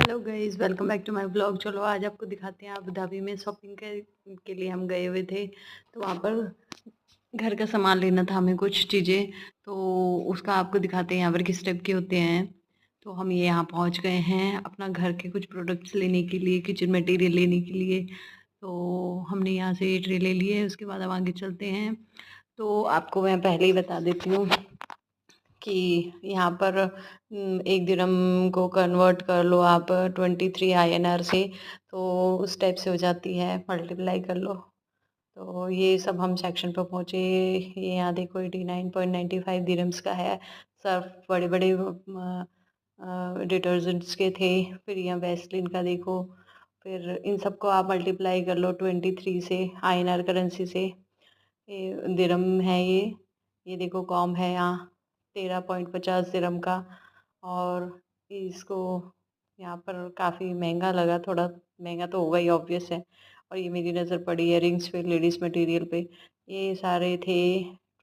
Hello guys, welcome back to my blog. चलो आज आपको दिखाते हैं अबू धाबी में शॉपिंग के लिए हम गए हुए थे। तो वहाँ पर घर का सामान लेना था हमें, कुछ चीज़ें। तो उसका आपको दिखाते हैं यहाँ पर किस टाइप के होते हैं। तो हम ये यहाँ पहुँच गए हैं अपना घर के कुछ प्रोडक्ट्स लेने के लिए, किचन मटेरियल लेने के लिए। तो हमने यहाँ से ये ट्रे ले लिए, उसके बाद हम आगे चलते हैं। तो आपको मैं पहले ही बता देती हूँ कि यहाँ पर 1 दिरहम को कन्वर्ट कर लो आप 23 INR से, तो उस टाइप से हो जाती है, मल्टीप्लाई कर लो। तो ये सब हम सेक्शन पर पहुँचे। ये यहाँ देखो 89.95 दिरहम्स का है। सर्फ बड़े बड़े डिटर्जेंट्स के थे। फिर यहाँ वैसलीन का देखो। फिर इन सबको आप मल्टीप्लाई कर लो 23 से, INR करेंसी से। ये दिरहम है ये देखो कॉम है यहाँ 13.50 दिरहम का। और इसको यहाँ पर काफ़ी महंगा लगा, थोड़ा महंगा तो होगा ही, ऑब्वियस है। और ये मेरी नज़र पड़ी इयरिंग्स पे, लेडीज़ मटेरियल पे। ये सारे थे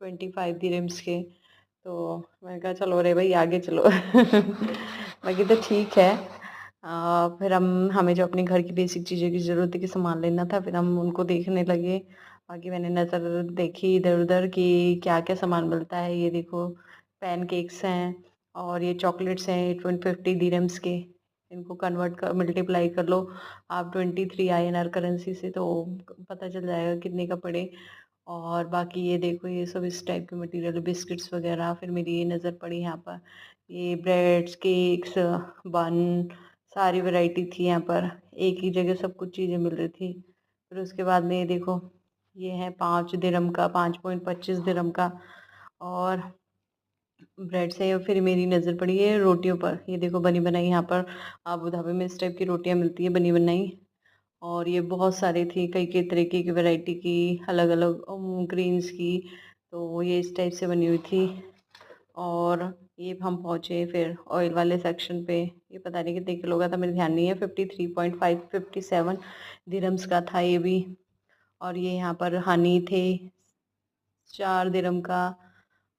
25 दिरहम्स के। तो मैंने कहा चलो रे भाई आगे चलो बाकी तो ठीक है। फिर हमें जो अपने घर की बेसिक चीज़ों की ज़रूरत है कि सामान लेना था, फिर हम उनको देखने लगे। बाकी मैंने नज़र देखी इधर उधर कि क्या क्या सामान मिलता है। ये देखो पैनकेक्स हैं और ये चॉकलेट्स हैं 150 दिरहम्स के। इनको कन्वर्ट कर मल्टीप्लाई कर लो आप 23 INR करेंसी से, तो पता चल जाएगा कितने का पड़े। और बाकी ये देखो ये सब इस टाइप के मटेरियल, बिस्किट्स वगैरह। फिर मेरी ये नज़र पड़ी यहाँ पर, ये ब्रेड्स, केक्स, बन, सारी वैरायटी थी यहाँ पर। एक ही जगह सब कुछ चीज़ें मिल रही थी। फिर उसके बाद में ये देखो, ये है 5 दिरहम का, 5.25 दिरहम का। और ब्रेड से फिर मेरी नज़र पड़ी है रोटियों पर। ये देखो बनी बनाई, यहाँ पर अबू धाबी में इस टाइप की रोटियां मिलती है, बनी बनाई। और ये बहुत सारी थी, कई कई तरीके की वैरायटी की, अलग अलग ग्रीन्स की। तो ये इस टाइप से बनी हुई थी। और ये हम पहुँचे फिर ऑयल वाले सेक्शन पे। ये पता नहीं कितने किलो का था, मेरे ध्यान नहीं है। 53.57 दिरहम्स का था ये भी। और ये यहाँ पर हनी थे 4 दिरहम का।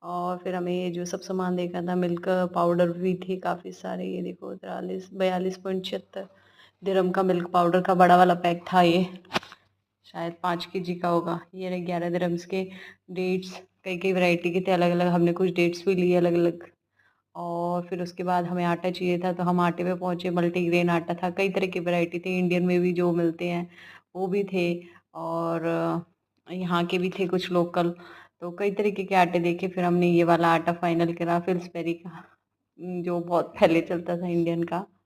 और फिर हमें ये जो सब सामान देखा था, मिल्क पाउडर भी थे काफ़ी सारे। ये देखो 42 42.76 दिरहम का मिल्क पाउडर का बड़ा वाला पैक था ये, शायद 5 kg का होगा। ये रहे 11 दिरहम्स के। डेट्स कई कई वैरायटी के थे, अलग अलग। हमने कुछ डेट्स भी लिए अलग अलग। और फिर उसके बाद हमें आटा चाहिए था, तो हम आटे पे पहुँचे। मल्टीग्रेन आटा था, कई तरह की वैरायटी थी, इंडियन में भी जो मिलते हैं वो भी थे। और यहाँ के भी थे कुछ लोकल। तो कई तरीके के आटे देखे, फिर हमने ये वाला आटा फाइनल करा, फिल्सबेरी का, जो बहुत पहले चलता था इंडियन का।